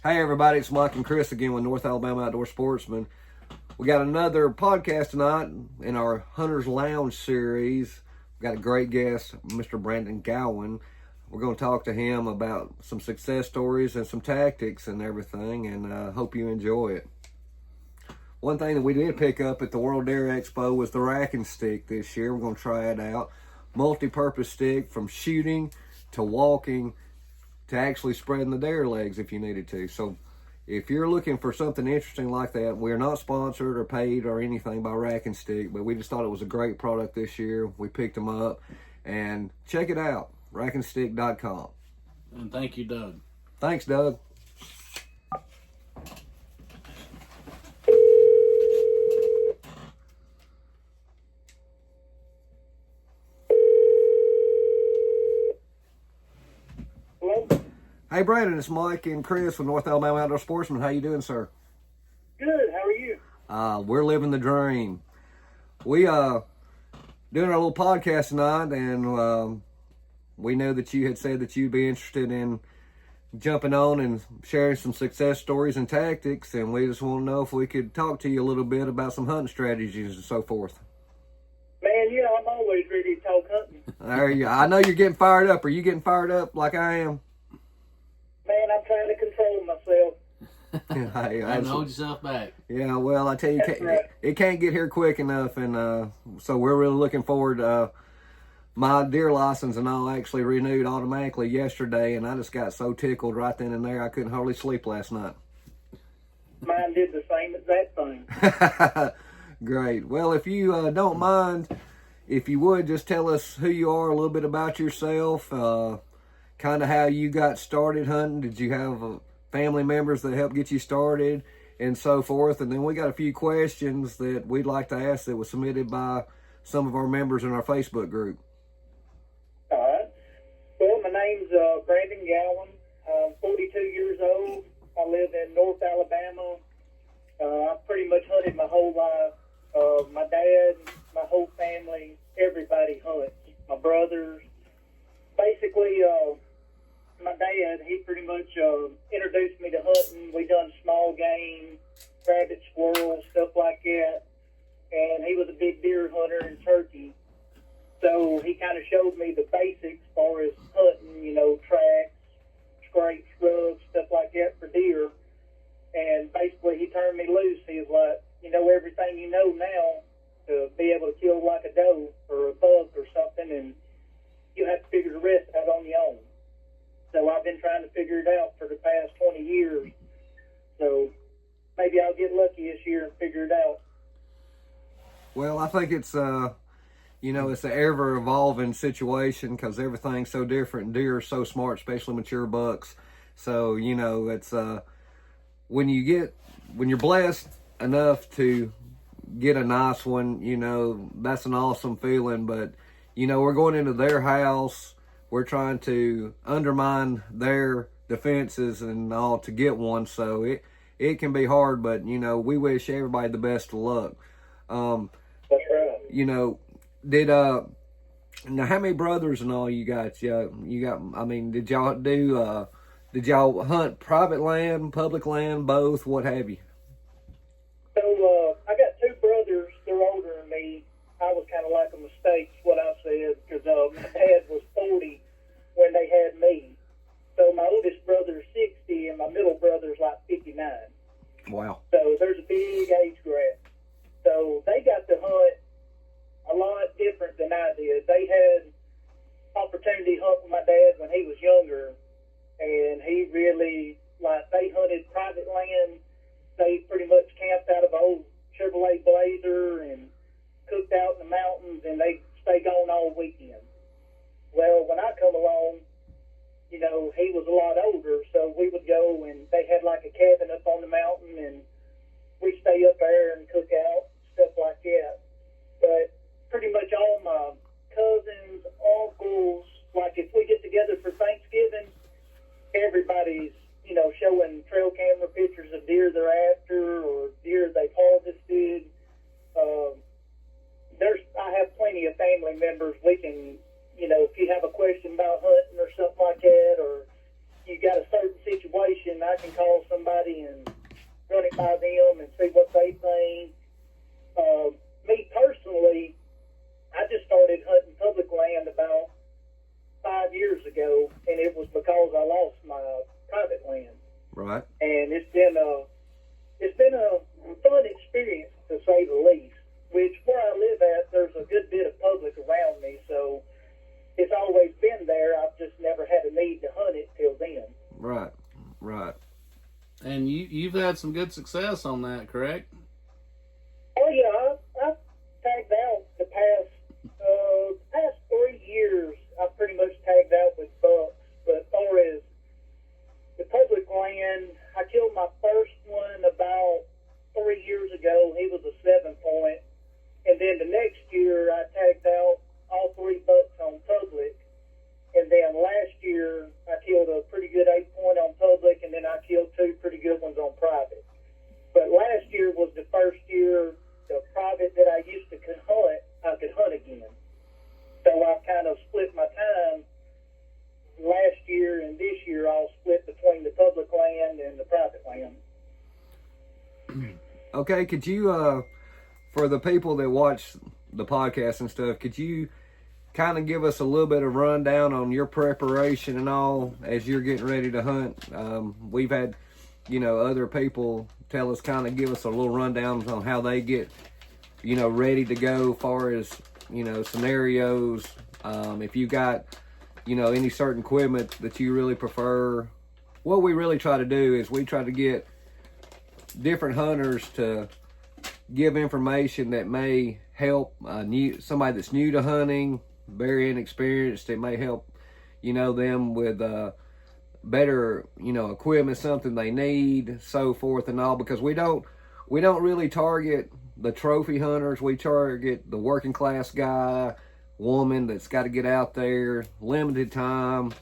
Hey everybody, it's Mike and Chris again with North Alabama Outdoor Sportsman. We got another podcast tonight in our Hunter's Lounge series. We got a great guest, Mr. Brandon Gowan. We're going to talk to him about some success stories and some tactics and everything, and hope you enjoy it. One thing that we did pick up at the World Dare Expo was the racking stick this year. We're going to try it out. Multi-purpose stick from shooting to walking to actually spreading the dare legs if you needed to. So if you're looking for something interesting like that, we're not sponsored or paid or anything by Rack and Stick, but we just thought it was a great product this year. We picked them up, and check it out, rackandstick.com. And thank you, Doug. Thanks, Doug. Hey Brandon, it's Mike and Chris from North Alabama Outdoor Sportsman. How you doing, sir? Good. How are you? We're living the dream. We doing our little podcast tonight, and we know that you had said that you'd be interested in jumping on and sharing some success stories and tactics, and we just want to know if we could talk to you a little bit about some hunting strategies and so forth. Man, yeah, I'm always ready to talk hunting. There you go. I know you're getting fired up. Are you getting fired up like I am? Man, I'm trying to control myself. Hey, And hold yourself back. Yeah, well, I tell you, it can't get here quick enough, and so we're really looking forward. My deer license and all actually renewed automatically yesterday, and I just got so tickled right then and there I couldn't hardly sleep last night. Mine did the same exact thing. Great. Well, if you don't mind, if you would, just tell us who you are, a little bit about yourself, kind of how you got started hunting. Did you have family members that helped get you started and so forth? And then we got a few questions that we'd like to ask that was submitted by some of our members in our Facebook group. All right. Well, my name's Brandon Gowan. I'm 42 years old. I live in North Alabama. I've pretty much hunted my whole life. My dad, my whole family, everybody hunts. My brothers. Basically, my dad, he pretty much introduced me to hunting. We done small game, rabbit, squirrel, stuff like that. And he was a big deer hunter and turkey. So he kind of showed me the basics as far as hunting, tracks, scrapes, rubs, stuff like that for deer. And basically he turned me loose. He was like, everything you know now to be able to kill like a doe or a buck or something, and you have to figure the rest out on your own. So I've been trying to figure it out for the past 20 years. So maybe I'll get lucky this year and figure it out. Well, I think it's, it's an ever-evolving situation because everything's so different. Deer are so smart, especially mature bucks. So, it's when you're blessed enough to get a nice one, that's an awesome feeling. But, we're going into their house. We're trying to undermine their defenses and all to get one. So it can be hard, but, we wish everybody the best of luck. That's right. Did now how many brothers and all you got? Did y'all hunt private land, public land, both, what have you? So I got two brothers. They're older than me. I was kind of like a mistake, what I said, because my dad was 40 when they had me. So my oldest brother's 60 and my middle brother's like 59. Wow. So there's a big age gap. So they got to hunt a lot different than I did. They had opportunity to hunt with my dad when he was younger, and he really, they hunted private land. They pretty much camped out of an old Chevrolet Blazer and cooked out in the mountains, and they stay gone all weekend. Well, when I come along, he was a lot older, so we would go, and they had like a cabin up on the mountain, and we stay up there and cook out, stuff like that. But pretty much all my cousins, uncles, like if we get together for Thanksgiving, everybody's, showing trail camera pictures of deer they're after or deer they've harvested. I have plenty of family members we can, if you have a question about hunting or something like that, or you got a certain situation and I can call somebody and run it by them and see what they think. Me personally, I just started hunting public land about 5 years ago, and it was because I lost my private land. Right. And it's been a fun experience, to say the least. Which where I live at, there's a good bit of public around me, so it's always been there. I've just never had a need to hunt it till then. Right. Right. And you've had some good success on that, correct? Oh yeah, I've tagged out the past 3 years. I've pretty much tagged out with bucks. But as far as the public land, I killed my first one about 3 years ago. He was a 7-point. And then the next year, I tagged out all 3 bucks on public. And then last year, I killed a pretty good 8-point on public, and then I killed 2 pretty good ones on private. But last year was the first year the private that I used to hunt, I could hunt again. So I've kind of split my time. Last year and this year, I'll split between the public land and the private land. Okay, could you, for the people that watch the podcast and stuff, could you kind of give us a little bit of rundown on your preparation and all as you're getting ready to hunt? We've had, other people tell us, kind of give us a little rundown on how they get, ready to go as far as, scenarios. If you got, any certain equipment that you really prefer. What we really try to do is we try to get different hunters to give information that may help somebody that's new to hunting, very inexperienced. It may help, them with better, equipment, something they need, so forth and all. Because we don't really target the trophy hunters. We target the working class guy, woman that's got to get out there, limited time,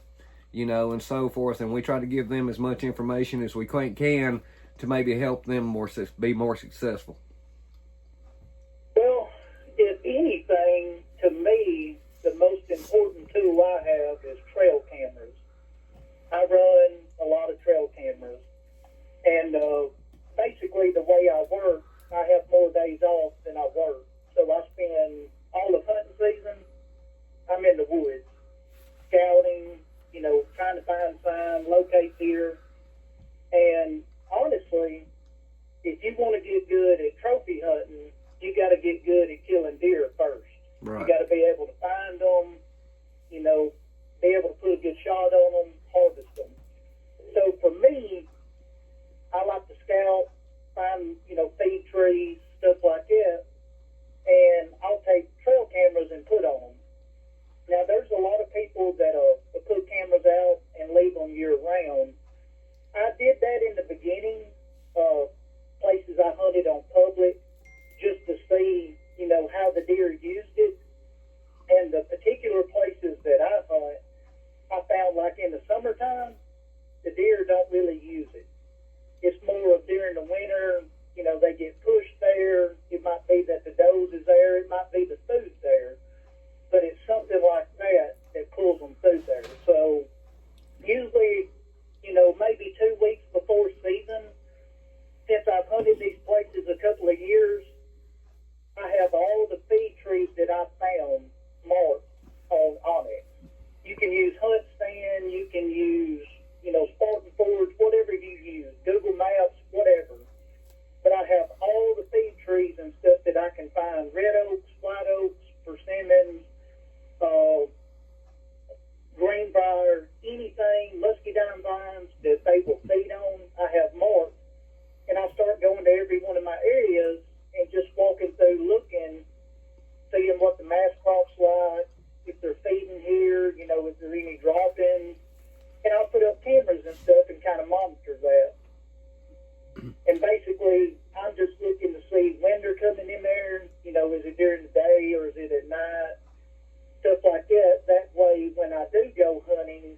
and so forth. And we try to give them as much information as we can to maybe help them be more successful. Well, if anything, to me, the most important tool I have is trail cameras. I run a lot of trail cameras. And basically the way I work, I have more days off than I work. So I spend all of hunting season, I'm in the woods, scouting, trying to find sign, locate deer. And honestly, if you want to get good at trophy hunting, you got to get good at killing deer first. Right. You got to be able to find them, be able to put a good shot on them, harvest them. So for me, I like to scout, find, feed trees, stuff like that, and I'll take trail cameras and put on them. Now, there's a lot of people that put cameras out and leave them year-round. I did that in the beginning, places I hunted on public, just to see, how the deer used it. And the particular places that I hunt, I found like in the summertime, the deer don't really use it. It's more of during the winter, they get pushed there. It might be that the does is there. It might be the food's there. But it's something like that that pulls them through there. So usually, maybe 2 weeks before season, since I've hunted these places a couple of years, I have all the feed trees that I found marked on Onyx. You can use Hunt Stand, you can use, Spartan Forge, whatever you use, Google Maps, whatever. But I have all the feed trees and stuff that I can find, red oaks, white oaks, persimmons, greenbrier, anything, muscadine vines that they will feed on, I have marked. And I'll start going to every one of my areas and just walking through, looking, seeing what the mass crop's like, if they're feeding here, if there any drop-ins. And I'll put up cameras and stuff and kind of monitor that. And basically, I'm just looking to see when they're coming in there, is it during the day or is it at night, stuff like that. That way, when I do go hunting,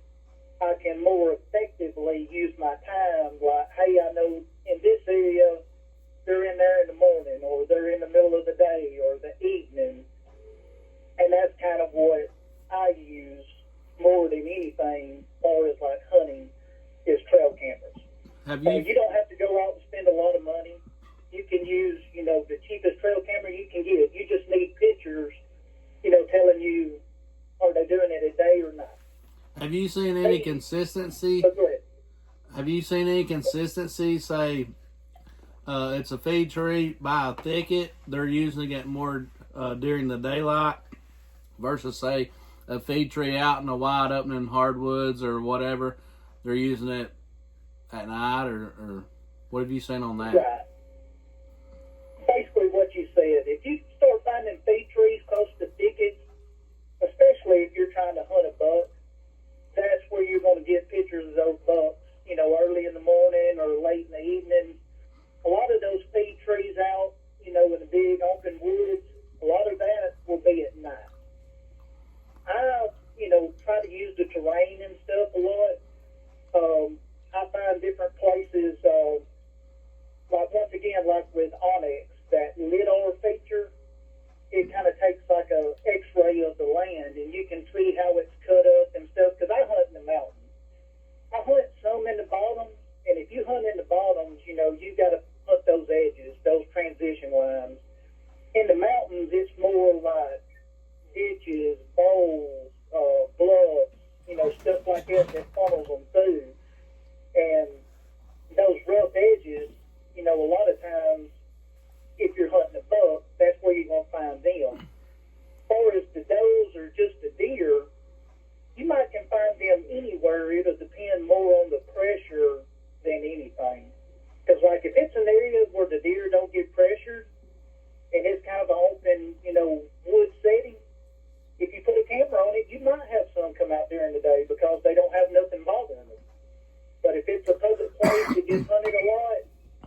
I can more effectively use my time. Like, hey, I know in this area, they're in there in the morning, or they're in the middle of the day, or the evening. And that's kind of what I use more than anything, as far as like hunting, is trail cameras. Have So you? you don't have to go out and spend a lot of money. You can use, the cheapest trail camera you can get. You just need pictures, telling you, are they doing it a day or not. Have you seen any consistency? So go ahead. Have you seen any consistency? Say, it's a feed tree by a thicket. They're using it more during the daylight versus say a feed tree out in the wide open in hardwoods or whatever. They're using it at night, or what have you seen on that? Right. Basically what you said. If you start finding feed trees close to thickets, especially if you're trying to hunt a buck, that's where you're going to get pictures of those bucks, early in the morning or late in the evening. A lot of those feed trees out, in the big open woods, a lot of that will be at night. I, try to use the terrain and stuff a lot. I find different places, like once again, like with Onyx, that lidar feature, it kind of takes like a x-ray of the land, and you can see how it's cut up and stuff, because I hunt in the mountains. I hunt some in the bottoms, and if you hunt in the bottoms, you got to hunt those edges, those transition lines. In the mountains, it's more like ditches, bowls, bluffs, stuff like that funnels them through. And those rough edges, a lot of times, if you're hunting a buck, that's where you're going to find them. As far as the does or just the deer, you might can find them anywhere. It'll depend more on the pressure than anything. Because, like, if it's an area where the deer don't get pressured, and it's kind of an open, wood setting, if you put a camera on it, you might have some come out during the day because they don't have nothing bothering them. But if it's a public place that gets hunted a lot,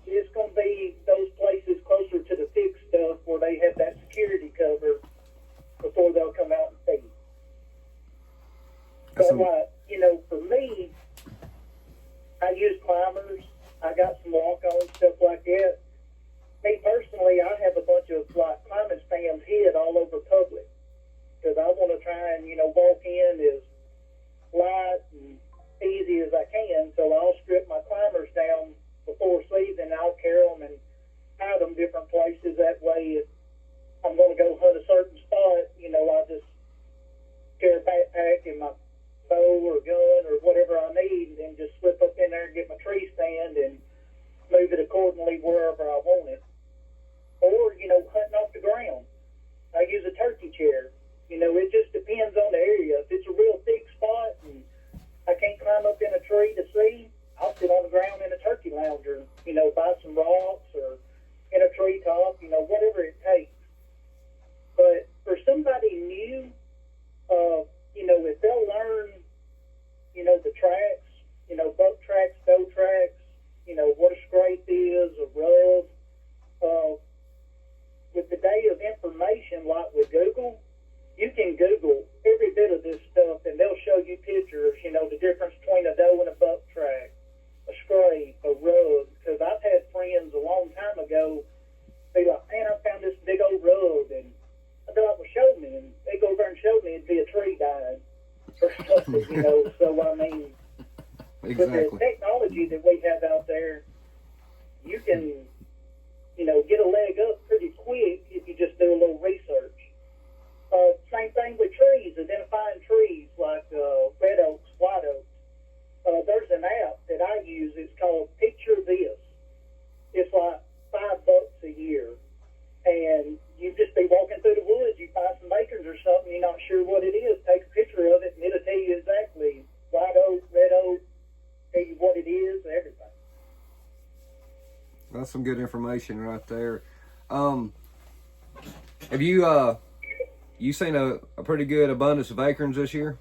it's going to be those places closer to the thick stuff where they have that security cover before they'll come out and feed. But, for me, I use climbers. I got some walk-on stuff like that. Me personally, I have a bunch of climbing stands hid all over public because I want to try and walk in as light and easy as I can. So I'll strip my climbers down before season. I'll carry them and hide them different places. That way, if I'm going to go hunt a certain spot, I'll just carry a backpack and my bow or gun or whatever I need, and then just slip up in there and get my tree stand and move it accordingly wherever I want it. Or, hunting off the ground. I use a turkey chair. It just depends on the area. If it's a real thick spot and I can't climb up in a tree to see, I'll sit on the ground in a turkey lounger, buy some rocks or in a treetop, whatever it takes. But for somebody new, if they'll learn, the tracks, buck tracks, doe tracks, what a scrape is, a rub, with the day of information, like with Google, you can Google every bit of this stuff, and they'll show you pictures, the difference between a doe and a buck track, a scrape, a rug. Because I've had friends a long time ago be like, man, I found this big old rug, and I'd be like, well, show me. And they go over and show me, it'd be a tree dying or something, So, I mean, Exactly. with the technology that we have out there, you can, get a leg up pretty quick if you just do a little research. Same thing with trees, identifying trees like red oaks, white oaks. There's an app that I use. It's called Picture This. It's like $5 a year. And you just be walking through the woods, you find some acorns or something, you're not sure what it is, take a picture of it, and it'll tell you exactly white oak, red oak, tell you what it is, and everything. That's some good information right there. Have you seen a pretty good abundance of acorns this year?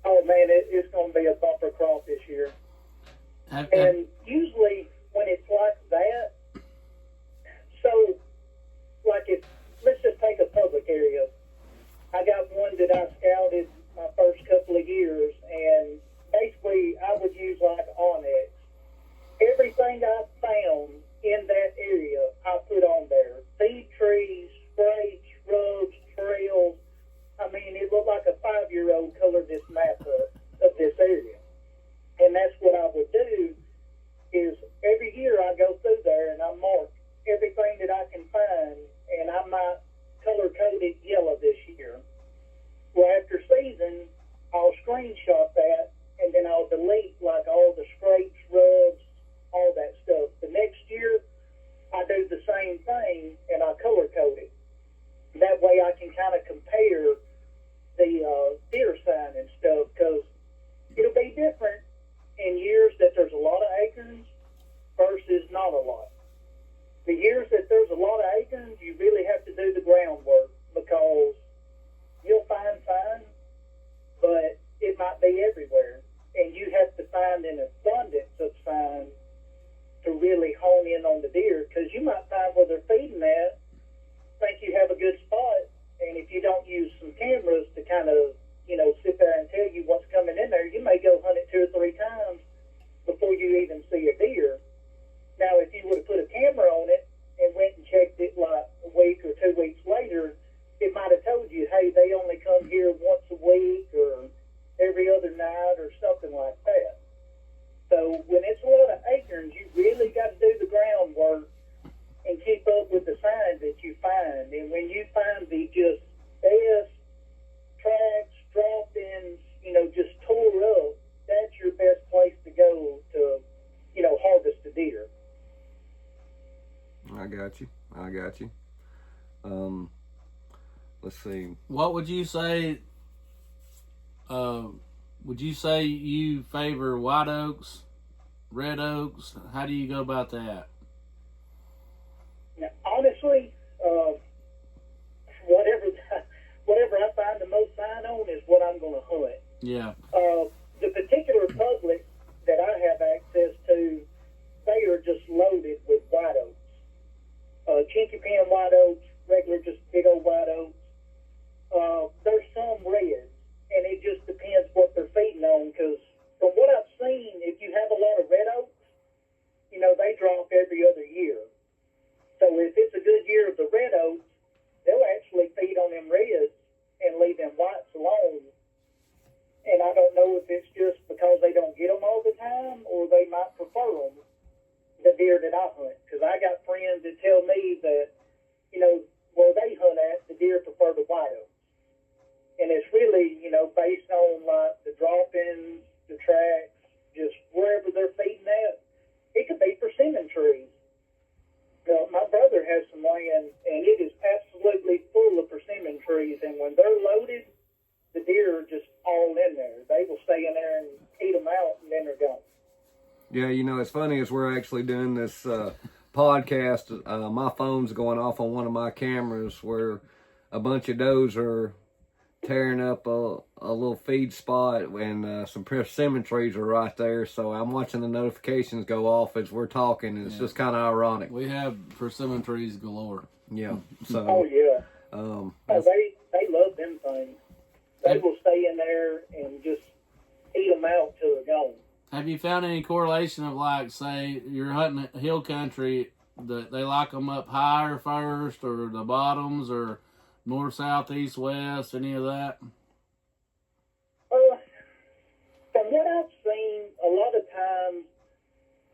Oh man, it's going to be a bumper crop this year. And usually when it's like that, so like let's just take a public area. I got one that I scouted my first couple of years, and basically I would use like Onyx. Everything I found in that area, I put on there. Feed trees, scrapes, rubs, trails. I mean, it looked like a 5-year-old colored this map up of this area. And that's what I would do every year I go through there and I mark everything that I can find, and I might color code it yellow this year. Well, after season, I'll screenshot that, and then I'll delete like all the scrapes, rubs, all that stuff. The next year, I do the same thing, and I color code it. That way I can kind of compare the deer sign and stuff, because it'll be different in years that there's a lot of acorns versus not a lot. The years that there's a lot of acorns, you really have to do the groundwork, because you'll find signs, but it might be everywhere. And you have to find an abundance of signs to really hone in on the deer, because you might find where they're feeding at, think you have a good spot, and if you don't use some cameras to kind of, sit there and tell you what's coming in there, you may go hunt it 2 or 3 times before you even see a deer. Now, if you would have put a camera on it and went and checked it like a week or 2 weeks later, it might have told you, hey, they only come here once a week or every other night or something like that. So when it's a lot of acorns, you really got to do the groundwork and keep up with the signs that you find. And when you find the just best tracks, drop-ins, just tore up, that's your best place to go to, harvest a deer. I got you. Let's see. What would you say? Would you say you favor white oaks, red oaks? How do you go about that? Now, honestly, whatever I find the most sign on is what I'm going to hunt. Yeah. The particular public that I have access to, they are just loaded with white oaks. Chinky pin white oaks, regular just big old white oaks. There's some reds, and it just depends what they're feeding on, because from what I've seen, if you have a lot of red oaks, they drop every other year. So if it's a good year of the red oaks, they'll actually feed on them reds and leave them whites alone. And I don't know if it's just because they don't get them all the time, or they might prefer them, the deer that I hunt. Because I got friends that tell me that, where they hunt at, the deer prefer the white oaks. And it's really, based on like the drop-ins, the tracks, just wherever they're feeding at. It could be persimmon trees. My brother has some land, and it is absolutely full of persimmon trees. And when they're loaded, the deer are just all in there. They will stay in there and eat them out, and then they're gone. Yeah, it's funny as we're actually doing this podcast, my phone's going off on one of my cameras where a bunch of does are tearing up a little feed spot, and some persimmon trees are right there. So I'm watching the notifications go off as we're talking, and it's just kind of ironic. We have persimmon trees galore. Yeah. So. Oh yeah. They love them things. They will stay in there and just eat them out till they're gone. Have you found any correlation of, like, say you're hunting hill country, that they like them up higher first, or the bottoms, or north, south, east, west, any of that? From what I've seen, a lot of times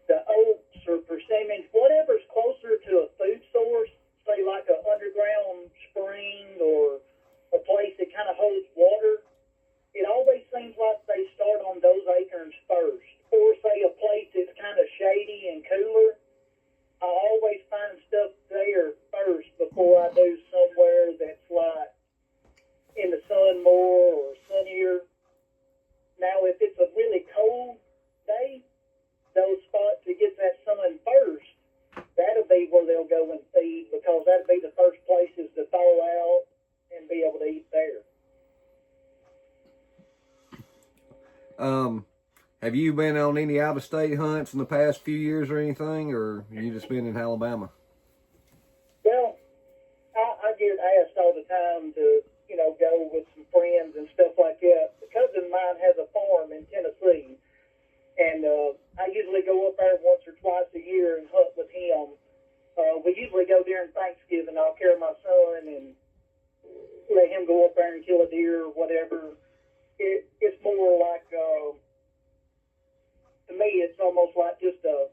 the oaks or persimmons, whatever's closer to a food source, say like an underground spring or a place that kind of holds water, it always seems like they start on those acorns first. Or say a place that's kind of shady and cooler, I always find stuff there first before I do somewhere that's like in the sun more or sunnier. Now, if it's a really cold day, those spots that get that sun first, that'll be where they'll go and feed, because that'll be the first places to thaw out and be able to eat there. Have you been on any out-of-state hunts in the past few years or anything, or have you just been in Alabama? Well, I get asked all the time to, go with some friends and stuff like that. A cousin of mine has a farm in Tennessee, and I usually go up there once or twice a year and hunt with him. We usually go during Thanksgiving. I'll carry my son and let him go up there and kill a deer or whatever. It's more like, to me, it's almost like just a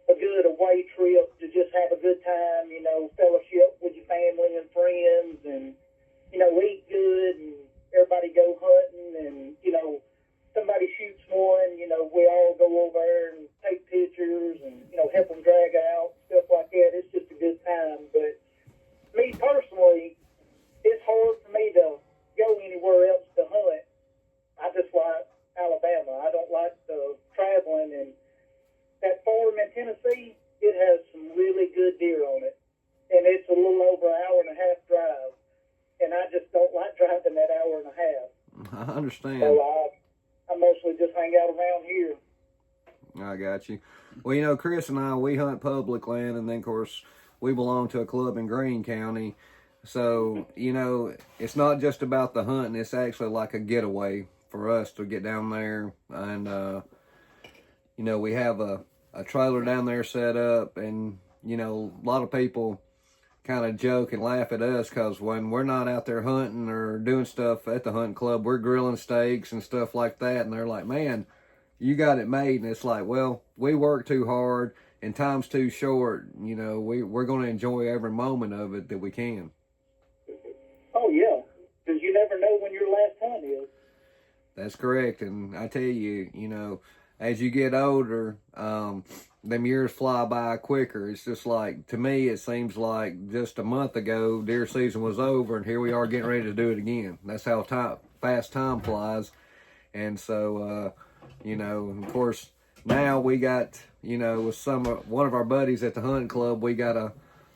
a good away trip to just have a good time, you know, fellowship with your family and friends, and, you know, eat good, and everybody go hunting, and, you know, somebody shoots one, you know, we all go over there and take pictures and, you know, help them drag out, stuff like that. It's just a good time. But me personally, it's hard for me to go anywhere else to hunt. I just like Alabama. I don't like the traveling, and that farm in Tennessee, it has some really good deer on it, and it's a little over an hour and a half drive, and I just don't like driving that hour and a half. I understand. So I mostly just hang out around here. I got you. Well, you know, Chris and I, we hunt public land, and then, of course, we belong to a club in Greene County. So, you know, it's not just about the hunting. It's actually like a getaway for us to get down there. And, you know, we have a trailer down there set up. And, you know, a lot of people kind of joke and laugh at us because when we're not out there hunting or doing stuff at the hunting club, we're grilling steaks and stuff like that. And they're like, man, you got it made. And it's like, well, we work too hard and time's too short. You know, we're going to enjoy every moment of it that we can. Oh, yeah, because you never know when your last hunt is. That's correct. And I tell you, you know, as you get older, them years fly by quicker. It's just like, to me, it seems like just a month ago, deer season was over, and here we are getting ready to do it again. That's how fast time flies. And so, you know, of course, now we got, you know, with one of our buddies at the hunting club, we got a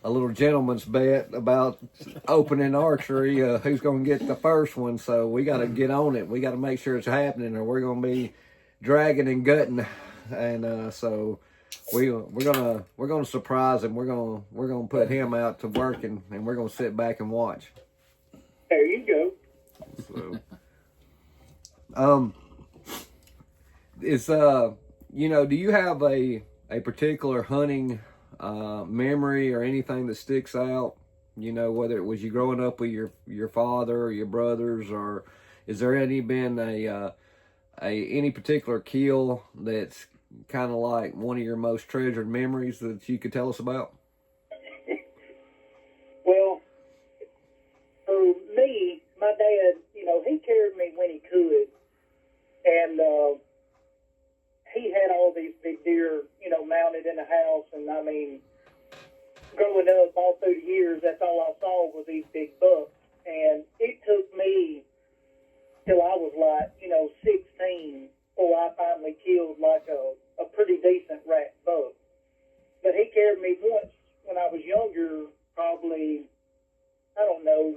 little gentleman's bet about opening archery, who's going to get the first one. So we got to get on it. We got to make sure it's happening, or we're going to be dragging and gutting. And so we're gonna surprise him. We're gonna put him out to work, and we're gonna sit back and watch. There you go. So, you know, do you have a particular hunting memory or anything that sticks out? You know, whether it was you growing up with your father or your brothers, or is there been any particular kill that's kind of like one of your most treasured memories that you could tell us about? Well, for me, my dad, you know, he carried me when he could, and he had all these big deer, you know, mounted in the house. And I mean, growing up all through the years, that's all I saw was these big bucks. And it took me till I was like, you know, 16 before I finally killed like a pretty decent rat buck. But he carried me once when I was younger, probably, I don't know,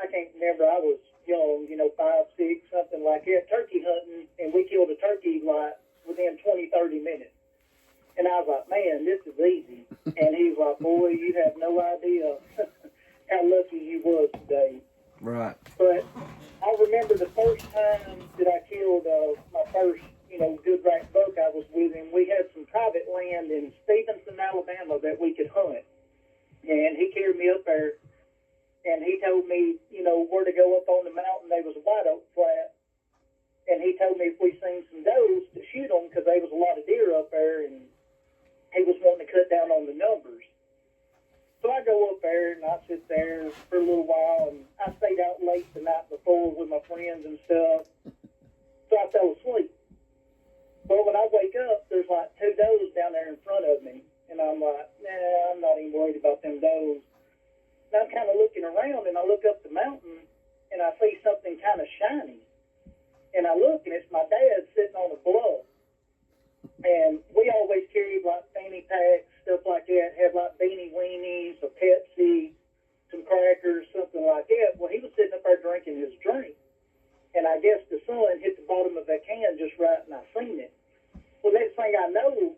I can't remember, I was young, you know, 5, 6, something like that, turkey hunting, and we killed a turkey like within 20, 30 minutes. And I was like, man, this is easy. And he was like, boy, you have no idea how lucky you was today. Right. But I remember the first time that I killed my first, you know, good rat buck, I was with him. We had some private land in Stevenson, Alabama that we could hunt. And he carried me up there, and he told me, you know, where to go up on the mountain. There was a white oak flat. And he told me if we seen some does to shoot them, because there was a lot of deer up there, and he was wanting to cut down on the numbers. So I go up there, and I sit there for a little while, and I stayed out late the night before with my friends and stuff. So I fell asleep. But when I wake up, there's like 2 does down there in front of me. And I'm like, nah, I'm not even worried about them does. And I'm kind of looking around, and I look up the mountain, and I see something kind of shiny. And I look, and it's my dad sitting on a bluff. And we always carried like fanny packs, stuff like that, had like beanie weenies, a Pepsi, some crackers, something like that. Well, he was sitting up there drinking his drink. And I guess the sun hit the bottom of that can just right, and I seen it. Well, next thing I know,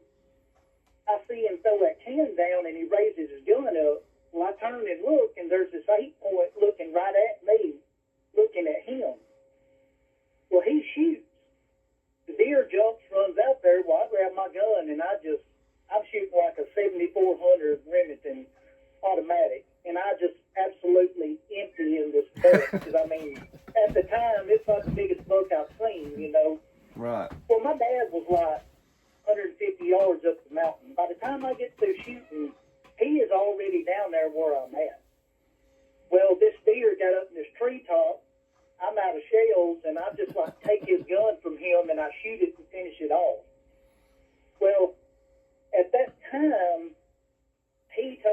I see him throw that can down, and he raises his gun up. Well, I turn and look, and there's this 8-point looking right at me, looking at him. Well, he shoots. The deer jumps, runs out there. Well, I grab my gun, and I'm shooting like a 7400 Remington automatic, and I just absolutely empty in this buck. Because, I mean, at the time, it's not the biggest buck I've seen, you know. Right. Well, my dad was like 150 yards up the mountain. By the time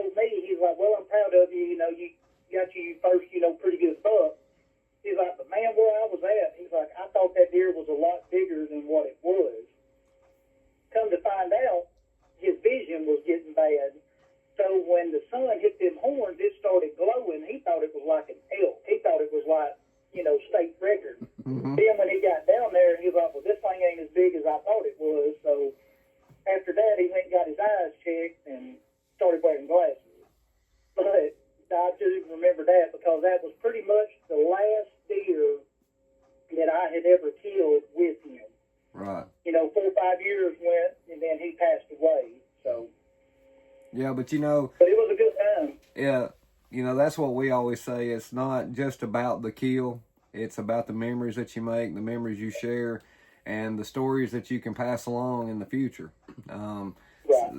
told me, he's like, well, I'm proud of you. You know, you got your first, pretty good buck. He's like, but man, where I was at, he's like, I thought that deer was a lot bigger than what it was. Come to find out, his vision was getting bad. So when the sun hit them horns, it started glowing. He thought it was like an elk. He thought it was like, state record. Mm-hmm. Then when he got down there, he was like, well, this thing ain't as big as I thought it was. So after that, he went and got his eyes checked and started wearing glasses. But I just remember that because that was pretty much the last deer that I had ever killed with him. Right. 4 or 5 years went, and then he passed away. So. Yeah, but But it was a good time. Yeah, that's what we always say. It's not just about the kill. It's about the memories that you make, the memories you share, and the stories that you can pass along in the future. Right.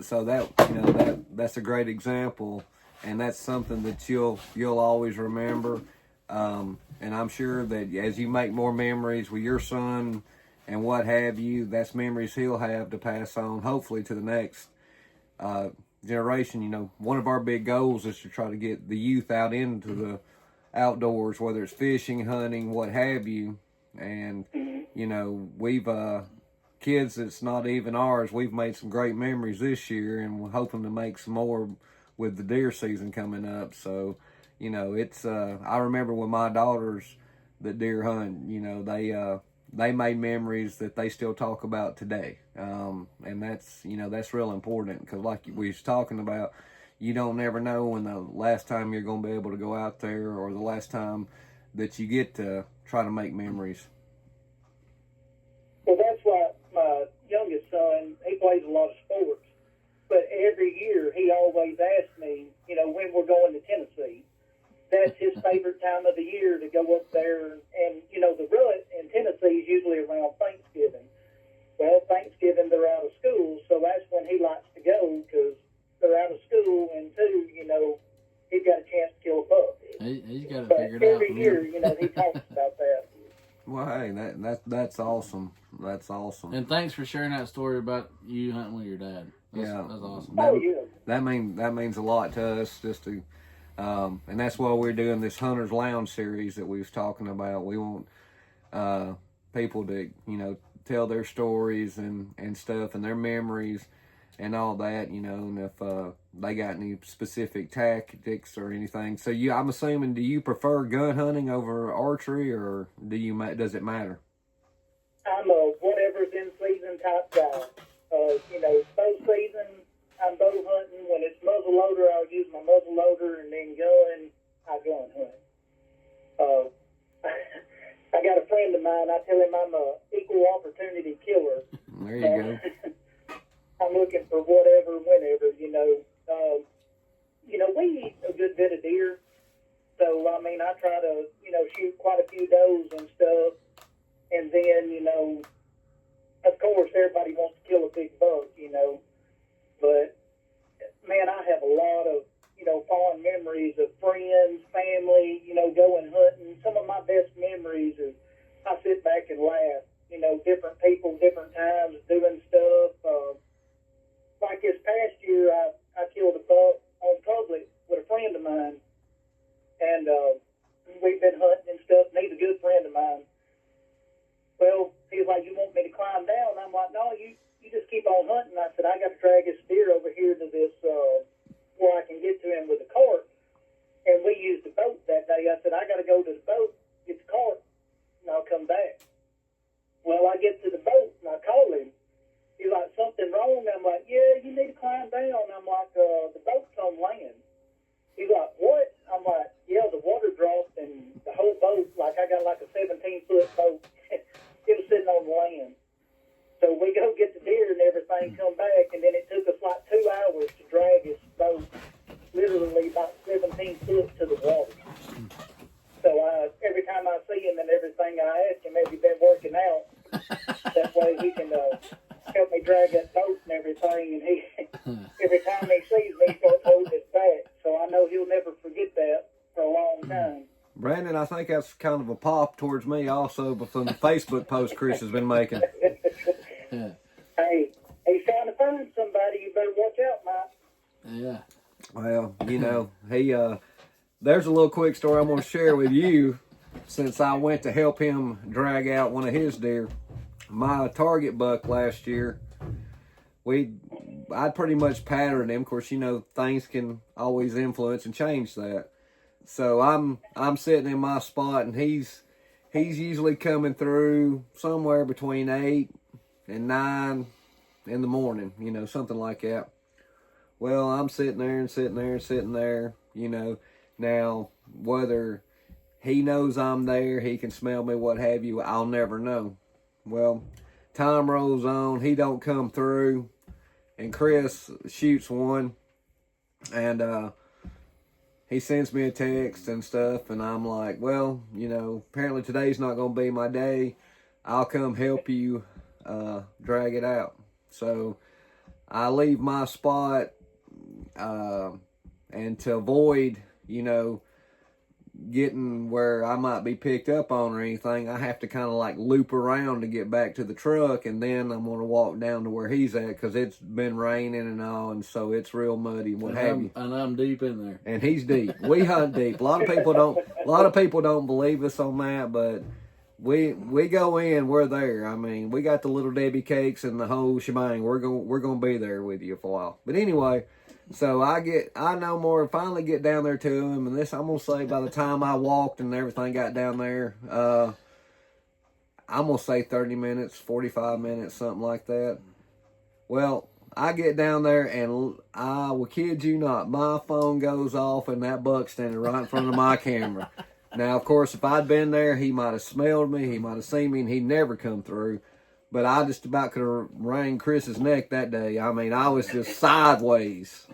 So that's a great example, and that's something that you'll always remember. And I'm sure that as you make more memories with your son and what have you, that's memories he'll have to pass on, hopefully, to the next generation. One of our big goals is to try to get the youth out into the outdoors, whether it's fishing, hunting, what have you. And we've kids that's not even ours, we've made some great memories this year, and we're hoping to make some more with the deer season coming up. So it's I remember when my daughters that deer hunt, they made memories that they still talk about today. And that's real important, because like we was talking about, you don't never know when the last time you're going to be able to go out there, or the last time that you get to try to make memories. Well, that's why my youngest son, he plays a lot of sports, but every year he always asks me, when we're going to Tennessee. That's his favorite time of the year to go up there. And, the rut in Tennessee is usually around Thanksgiving. Well, Thanksgiving, they're out of school, so that's when he likes to go, because they're out of school, and two, he's got a chance to kill a buck. He's got it But figured out. every year, he talks about that. Well, hey, that's awesome. That's awesome. And thanks for sharing that story about you hunting with your dad. That's awesome. That means a lot to us, just to, and that's why we're doing this Hunter's Lounge series that we was talking about. We want people to tell their stories and stuff, and their memories and all that, and if they got any specific tactics or anything. So I'm assuming, do you prefer gun hunting over archery, or does it matter? I'm a whatever's in season type guy. Bow season, I'm bow hunting. When it's muzzle loader, I'll use my muzzle loader, and then gun, I gun hunt. I got a friend of mine, I tell him I'm a equal opportunity killer. There you go. I'm looking for whatever, whenever, we eat a good bit of deer. So, I try to, shoot quite a few does and stuff. And then, of course, everybody wants to kill a big buck, But, man, I have a lot of, fond memories of friends, family, going hunting. Some of my best memories is I sit back and laugh, different people, different times, doing stuff. Like this past year, I killed a buck on public with a friend of mine. And we've been hunting and stuff, and he's a good friend of mine. Well, he's like, you want me to climb down? I'm like, no, you just keep on hunting. I said, I got to drag this deer over here to this, where I can get to him with a cart. And we used the boat that day. I said, I got to go to the boat, get the cart, and I'll come back. Well, I get to the boat, and I call him. He's like, something wrong? I'm like, yeah, you need to climb down. I'm like, the boat's on land. He's like, what? I'm like, yeah, the water dropped, and the whole boat, like I got like a 17-foot boat. It was sitting on the land. So we go get the deer and everything, come back, and then it took us like 2 hours to drag his boat literally about 17 foot to the water. So every time I see him and everything, I ask him, have you been working out? That way he can help me drag that boat and everything. And he, every time he sees me, he starts holding his back. So I know he'll never forget that for a long time. Brandon, I think that's kind of a pop towards me also, but from the Facebook post Chris has been making. Hey, he's trying to find somebody. You better watch out, Mike. Yeah. Well, he there's a little quick story I'm going to share with you since I went to help him drag out one of his deer. My target buck last year, I pretty much patterned him. Of course, things can always influence and change that. So I'm sitting in my spot, and he's usually coming through somewhere between 8 and 9 in the morning, something like that. Well, I'm sitting there and sitting there and sitting there, Now, whether he knows I'm there, he can smell me, what have you, I'll never know. Well, time rolls on, he don't come through, and Chris shoots one, and he sends me a text and stuff, and I'm like, well, apparently today's not going to be my day. I'll come help you drag it out. So I leave my spot, and to avoid, getting where I might be picked up on or anything, I have to kind of like loop around to get back to the truck, and then I'm going to walk down to where he's at, because it's been raining and all, and so it's real muddy and what have you. And I'm deep in there. And he's deep. We hunt deep. A lot of people don't believe us on that, but we go in, we're there. I mean, we got the little Debbie cakes and the whole shebang. We're gonna be there with you for a while. But anyway, so finally get down there to him, and this, I'm gonna say, by the time I walked and everything got down there, I'm gonna say 30 minutes, 45 minutes, something like that. Well, I get down there, and I will kid you not, my phone goes off, and that buck's standing right in front of my camera. Now, of course, if I'd been there, he might have smelled me, he might have seen me, and he'd never come through. But I just about could have wrung Chris's neck that day. I mean, I was just sideways.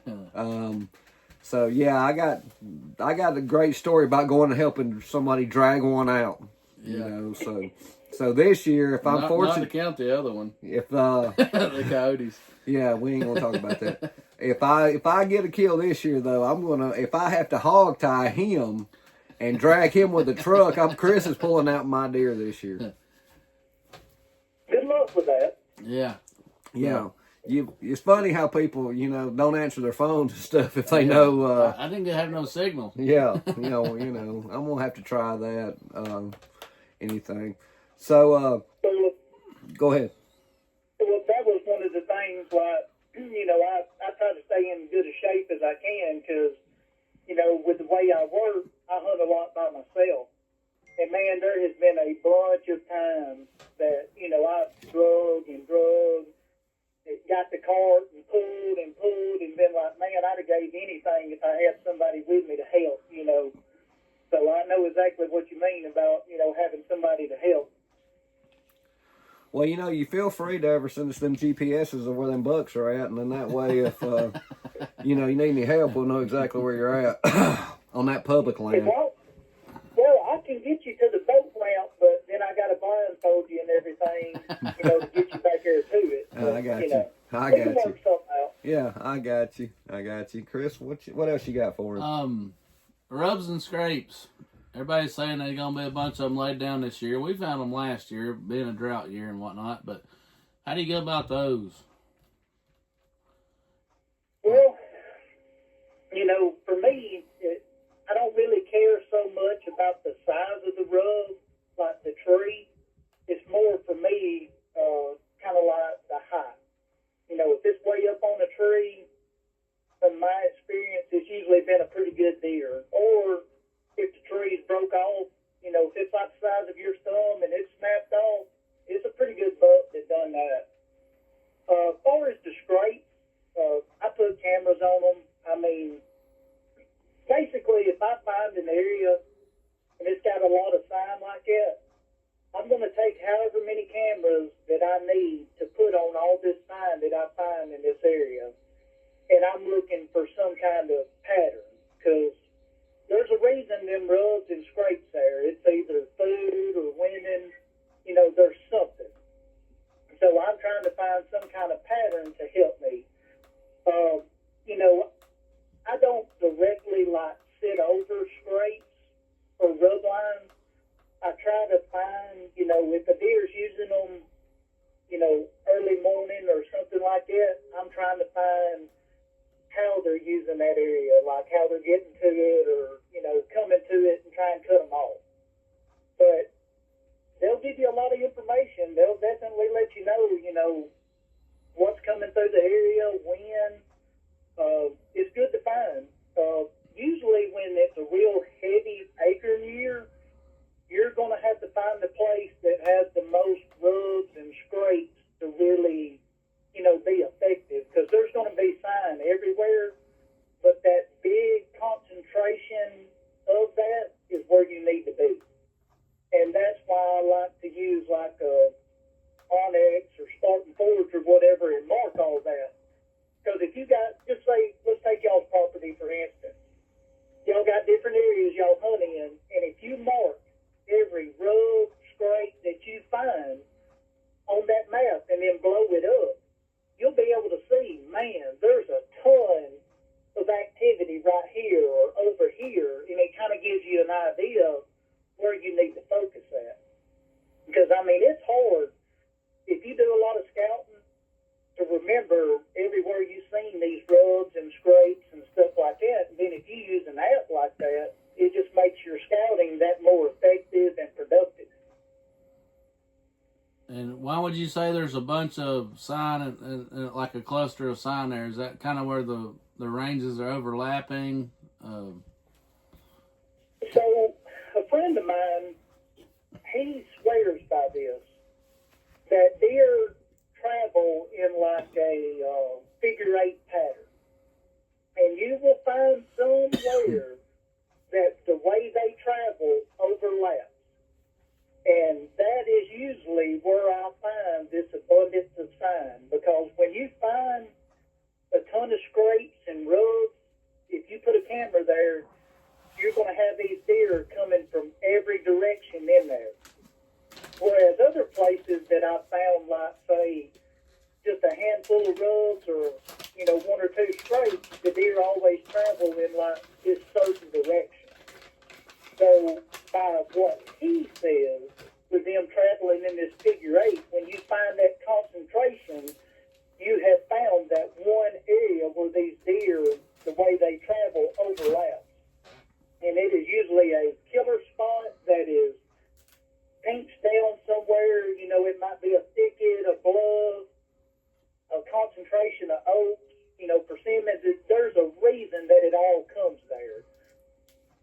So yeah, I got a great story about going and helping somebody drag one out. Yeah. So this year, if I'm fortunate, not to count the other one, if the coyotes. Yeah, we ain't gonna talk about that. If I get a kill this year, though, if I have to hog tie him and drag him with the truck, Chris is pulling out my deer this year. Good luck with that. Yeah. Yeah. It's funny how people, don't answer their phones and stuff if they know. I didn't have no signal. Yeah, I'm gonna have to try that. Anything. So, go ahead. Well, that was one of the things. Like, I try to stay in good a shape as I can, because, with the way I work, I hunt a lot by myself. And man, there has been a bunch of times that, I've drug and drug, got the cart and pulled and been like, man, I'd have gave anything if I had somebody with me to help, So I know exactly what you mean about, having somebody to help. Well, you feel free to ever send us them GPSs of where them bucks are at, and then that way, if, you need any help, we'll know exactly where you're at on that public land. Well, I can get you to the boat ramp, but then I got to blindfold you and everything, to get you back there to it. I got you. I we can got you. work something out. Yeah, I got you. Chris, what else you got for him? Rubs and scrapes. Everybody's saying there's going to be a bunch of them laid down this year. We found them last year, being a drought year and whatnot, but how do you go about those? Well, for me, I don't really care so much about the size of the rub, like the tree. It's more for me, kind of like the height. If it's way up on a tree, from my experience, it's usually been a pretty good deer. Or if the tree's broke off, if it's like the size of your thumb and it's snapped off, it's a pretty good buck that done that. As far as the scrapes, I put cameras on them. I mean, basically, if I find an area and it's got a lot of sign like that, I'm going to take however many cameras that I need to put on all this sign that I find in this area. And I'm looking for some kind of pattern, because there's a reason them rubs and scrapes there. It's either food or women, there's something. So I'm trying to find some kind of pattern to help me. I don't directly sit over scrapes or rub lines. I try to find, if a deer's using them, early morning or something like that, I'm trying to find how they're using that area, like how they're getting to it or, coming to it and try and cut them off. But they'll give you a lot of information. They'll definitely let you know, what's coming through the area, when. It's good to find. Usually when it's a real heavy acre year, you're going to have to find the place that has the most rubs and scrapes to really, be effective, because there's going to be sign everywhere, but that big concentration of that is where you need to be. And that's why I like to use like a Onyx or Spartan Forge or whatever and mark all that. Because if you got, just say, let's take y'all's property for instance. Y'all got different areas y'all hunt in, and if you mark every rub, scrape that you find on that map and then blow it up, you'll be able to see, man, there's a ton of activity right here or over here, and it kind of gives you an idea of where you need to focus at. Because, it's hard. If you do a lot of scouting, to remember everywhere you've seen these rubs and scrapes and stuff like that, and then if you use an app like that, it just makes your scouting that more effective and productive. And why would you say there's a bunch of sign and like a cluster of sign there? Is that kind of where the ranges are overlapping? So, a friend of mine, he swears by this, that deer travel in like a figure eight pattern. And you will find somewhere that the way they travel overlaps. And that is usually where I find this abundance of sign, because when you find a ton of scrapes and rubs, if you put a camera there, you're going to have these deer coming from every direction in there. Whereas other places that I've found, like, say, just a handful of rubs or, one or two scrapes, the deer always travel in, like, this certain direction. So, by what he says, with them traveling in this figure eight, when you find that concentration, you have found that one area where these deer, the way they travel, overlaps. And it is usually a killer spot that is pinched down somewhere. It might be a thicket, a bluff, a concentration of oaks, persimmons. There's a reason that it all comes there.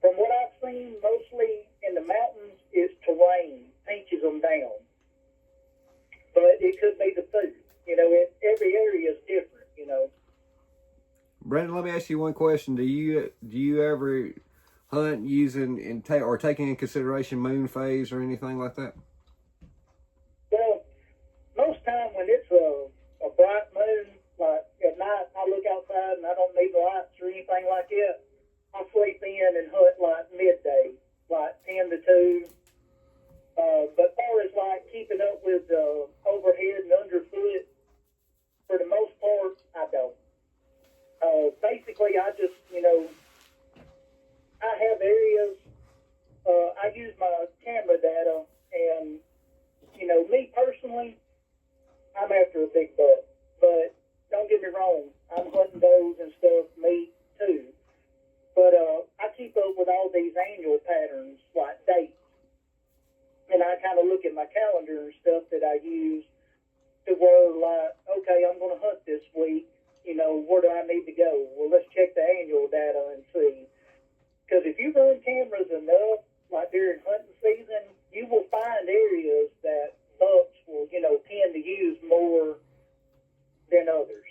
From what I've seen, mostly in the mountains, it's terrain pinches them down. But it could be the food. Every area is different, Brandon, let me ask you one question. Do you ever hunt using or taking in consideration moon phase or anything like that? Well, most time when it's a bright moon, like at night, I look outside and I don't need lights or anything like that. I sleep in and hunt like midday, like 10 to 2. But far as like keeping up with overhead and underfoot, for the most part, I don't. Basically, I just, I have areas, I use my camera data, and, me personally, I'm after a big buck. But don't get me wrong, I'm hunting those and stuff, meat too. But I keep up with all these annual patterns, like dates. And I kind of look at my calendar and stuff that I use to where, like, okay, I'm going to hunt this week. Where do I need to go? Well, let's check the annual data and see. Because if you run cameras enough, like during hunting season, you will find areas that bucks will, tend to use more than others.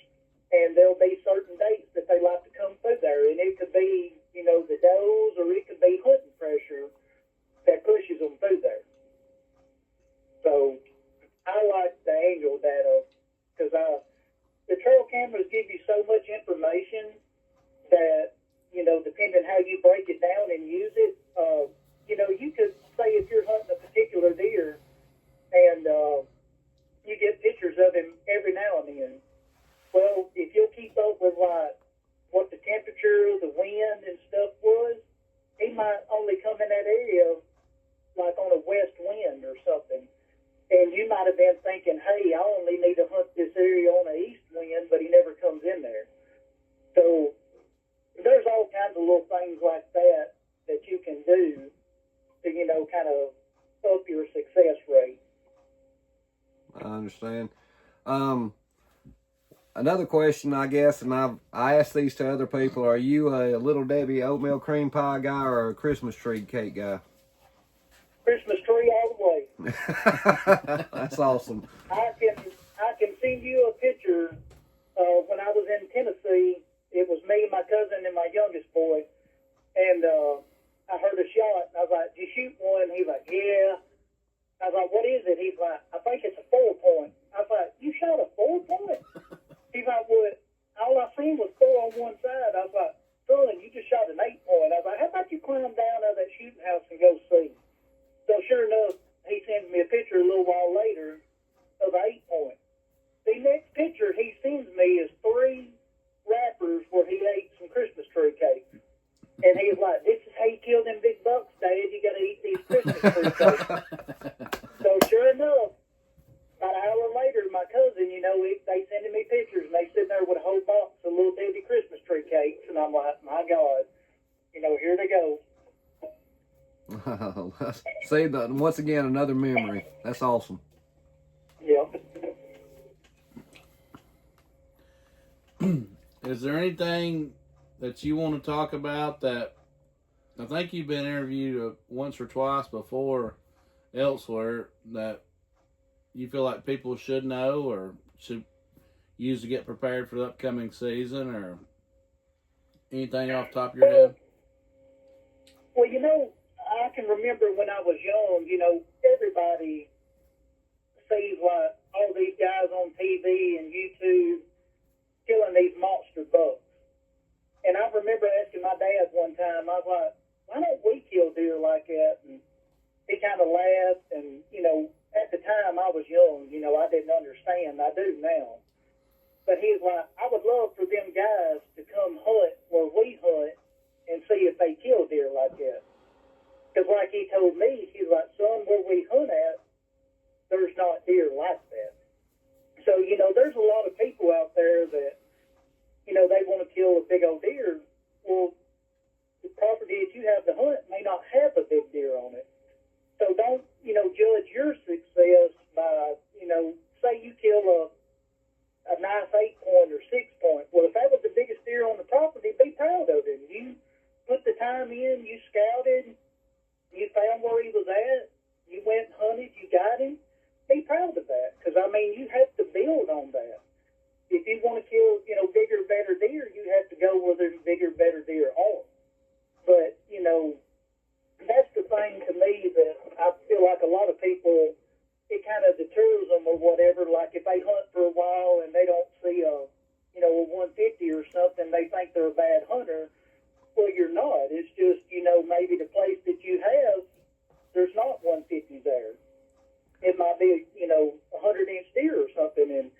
And there'll be certain dates that they like to come through there. And it could be, the does, or it could be hunting pressure that pushes them through there. So I like the annual data because the trail cameras give you so much information that, depending how you break it down and use it, you could say if you're hunting a particular deer and you get pictures of him every now and then. Well, if you'll keep up with like what the temperature, the wind and stuff was, he might only come in that area like on a west wind or something. And you might have been thinking, hey, I only need to hunt this area on an east wind, but he never comes in there. So can do to, kind of up your success rate. I understand. Another question, I guess, and I asked these to other people: are you a Little Debbie oatmeal cream pie guy or a Christmas tree cake guy? Christmas tree all the way. That's awesome. I can send you a picture. When I was in Tennessee, it was me, my cousin, and my youngest boy, and I heard a shot. And I was like, "Did you shoot one?" He's like, "Yeah." I was like, "What is it?" He's like, "I think it's a 4-point." I was like, "You shot a 4-point?" He's like, "What? All I seen was 4 on one side." I was like, "Son, you just shot an 8-point." I was like, "How about you climb down out of that shooting house and go see?" So sure enough, he sends me a picture a little while later of an 8-point. The next picture he sends me is 3 wrappers where he ate some Christmas tree cake. And he's like, "This is how you kill them big bucks, Dad. You got to eat these Christmas tree cakes." So sure enough, about an hour later, my cousin, they sending me pictures, and they sitting there with a whole box of Little Debbie Christmas tree cakes, and I'm like, my God, here they go. See, once again, another memory. That's awesome. Yeah. Is there anything that you want to talk about that I think you've been interviewed once or twice before elsewhere that you feel like people should know or should use to get prepared for the upcoming season, or anything off the top of your head? Well, I can remember when I was young, everybody sees like all these guys on TV and YouTube killing these monster bucks. And I remember asking my dad one time, I was like, "Why don't we kill deer like that?" And he kind of laughed. And, at the time I was young, I didn't understand. I do now. But he's like, "I would love for them guys to come hunt where we hunt and see if they kill deer like that." Because like he told me, he's like, "Son, where we hunt at, there's not deer like that." So, there's a lot of people out there that, they want to kill a big old deer. Well, the property that you have to hunt may not have a big deer on it. So don't, judge your success by, say you kill a nice 8-point or 6-point. Well, if that was the biggest deer on the property, be proud of him. You put the time in, you scouted, you found where he was at, you went and hunted, you got him. Be proud of that, because, you have to build on that. If you want to kill, bigger, better deer, you have to go where there's bigger, better deer are. But, that's the thing to me that I feel like a lot of people, it kind of deters them or whatever. Like if they hunt for a while and they don't see a 150 or something, they think they're a bad hunter. Well, you're not. It's just, maybe the place that you have, there's not 150 there. It might be, a 100-inch deer or something. And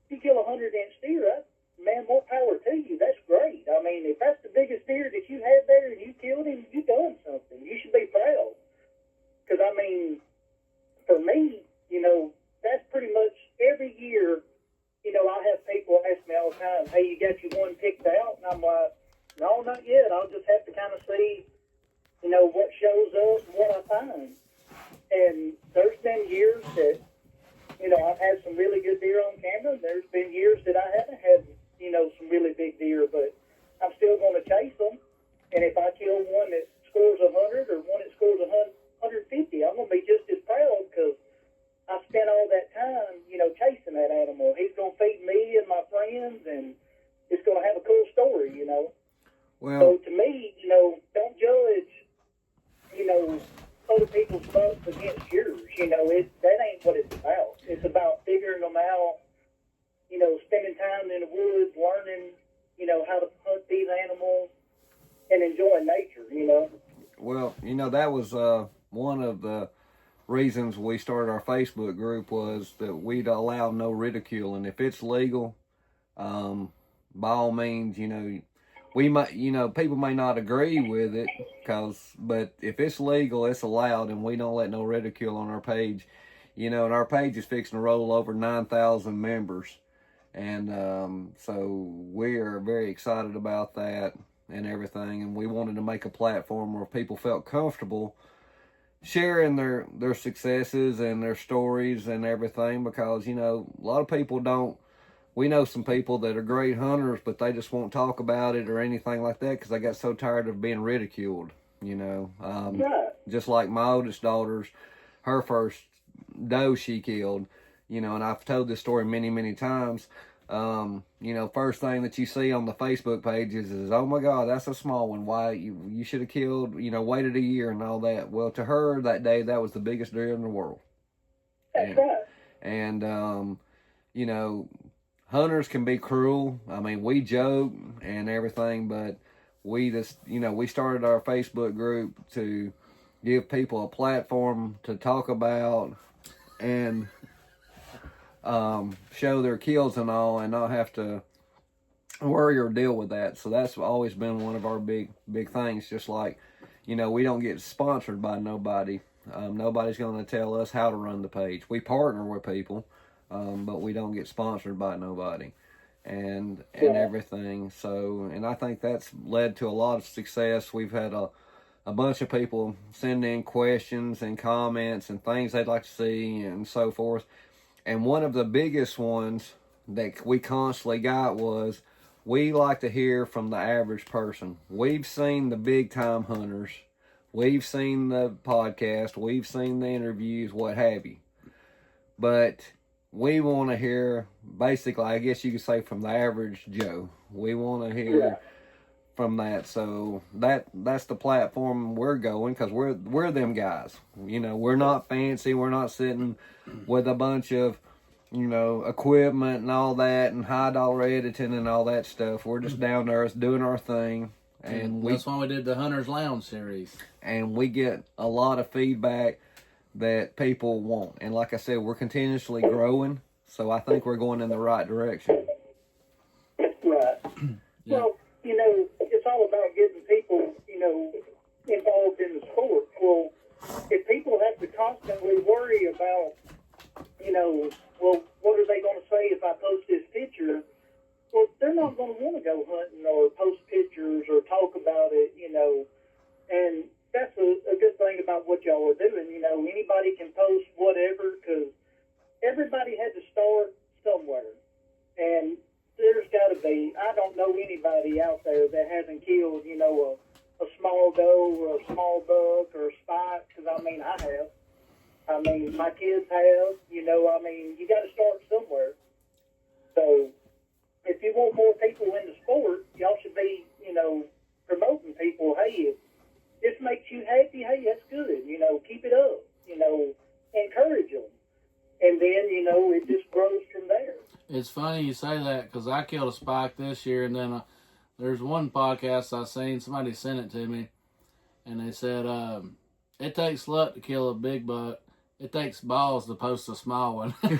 if you kill a 100-inch deer, man, more power to you. That's great. If that's the biggest deer that you had there and you killed him, you've done something. You should be proud. Because, for me, that's pretty much every year, I have people ask me all the time, "Hey, you got your one picked out?" And I'm like, "No, not yet. I'll just have to kind of see, what shows up and what I find." And there's been years that, I've had some really good deer on camera. There's been years that I haven't had, some really big deer, but I'm still going to chase them. And if I kill one that scores 100 or one that scores 150, I'm going to be just as proud because I spent all that time, chasing that animal. He's going to feed me and my friends, and it's going to have a cool story, Well, So to me, don't judge, other people's bucks against yours. That ain't what it's about. It's about figuring them out, spending time in the woods, learning, how to hunt these animals and enjoying nature, Well, that was one of the reasons we started our Facebook group, was that we'd allow no ridicule. And if it's legal, by all means, we might, people may not agree with it, but if it's legal, it's allowed, and we don't let no ridicule on our page. And our page is fixing to roll over 9,000 members. And so we are very excited about that. and everything, and we wanted to make a platform where people felt comfortable sharing their successes and their stories and everything, because, you know, a lot of people don't. We know some people that are great hunters, but they just won't talk about it or anything like that because they got so tired of being ridiculed, you know. Right. Just like my oldest daughter's, her first doe she killed, you know, and I've told this story many, many times. You know, first thing that you see on the Facebook pages is, oh my God, that's a small one. Why you should have killed, you know, waited a year and all that. Well, to her that day, that was the biggest deer in the world. That's right. And you know, hunters can be cruel. I mean, we joke and everything, but we just, you know, we started our Facebook group to give people a platform to talk about and show their kills and all, and not have to worry or deal with that. So that's always been one of our big things. Just like, you know, we don't get sponsored by nobody. Nobody's going to tell us how to run the page. We partner with people, but we don't get sponsored by nobody and everything. So, and I think that's led to a lot of success. We've had a bunch of people send in questions and comments and things they'd like to see and so forth. And one of the biggest ones that we constantly got was, we like to hear from the average person. We've seen the big time hunters. We've seen the podcast. We've seen the interviews, what have you. But we want to hear, basically, I guess you could say, from the average Joe. We want to hear from that. So that's the platform we're going, because we're them guys. You know, we're not fancy. We're not sitting with a bunch of, you know, equipment and all that and high dollar editing and all that stuff. We're just down there doing our thing. And that's why we did the Hunter's Lounge series. And we get a lot of feedback that people want. And like I said, we're continuously growing. So I think we're going in the right direction. Right. Yeah. Well, you know, it's all about getting people, you know, involved in the sport. Well, if people have to constantly worry about, you know, well, what are they going to say if I post this picture? Well, they're not going to want to go hunting or post pictures or talk about it, you know. And that's a good thing about what y'all are doing. You know, anybody can post whatever, because everybody had to start somewhere. And there's got to be, I don't know anybody out there that hasn't killed, you know, a small doe or a small buck or a spike, because, I mean, I have. I mean, my kids have, you know, I mean, you got to start somewhere. So if you want more people in the sport, y'all should be, you know, promoting people. Hey, if this makes you happy, hey, that's good. You know, keep it up. You know, encourage them. And then, you know, it just grows from there. It's funny you say that, because I killed a spike this year, and then there's one podcast I seen, somebody sent it to me, and they said, it takes luck to kill a big buck. It takes balls to post a small one. And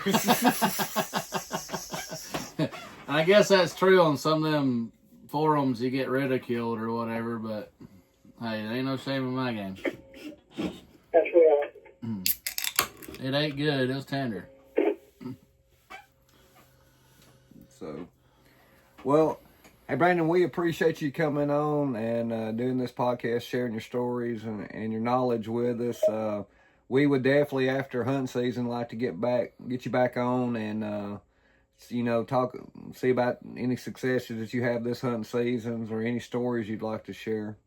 I guess that's true on some of them forums. You get ridiculed or whatever, but hey, there ain't no shame in my game. That's right. It ain't good. It was tender. So, well, hey, Brandon, we appreciate you coming on and doing this podcast, sharing your stories and your knowledge with us. We would definitely, after hunting season, like to get you back on and, you know, see about any successes that you have this hunting season, or any stories you'd like to share.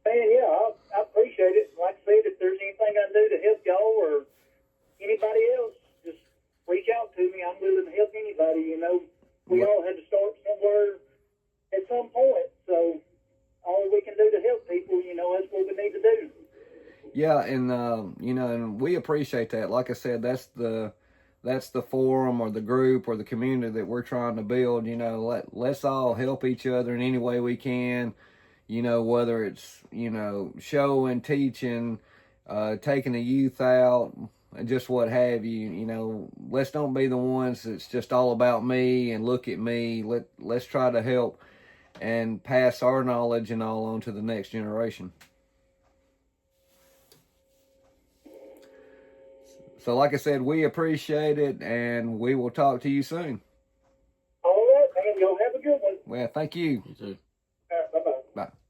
Man, yeah, I appreciate it. Like I said, if there's anything I can do to help y'all or anybody else, just reach out to me. I'm willing to help anybody, you know. We all had to start somewhere at some point, so all we can do to help people, you know, that's what we need to do. Yeah, and you know, and we appreciate that. Like I said, that's the forum or the group or the community that we're trying to build. You know, let's all help each other in any way we can. You know, whether it's, you know, showing, teaching, taking the youth out, and just what have you. You know, let's don't be the ones that's just all about me and look at me. Let's try to help and pass our knowledge and all on to the next generation. So like I said, we appreciate it, and we will talk to you soon. All right, man. Y'all have a good one. Well, thank you. You too. Bye-bye. Bye.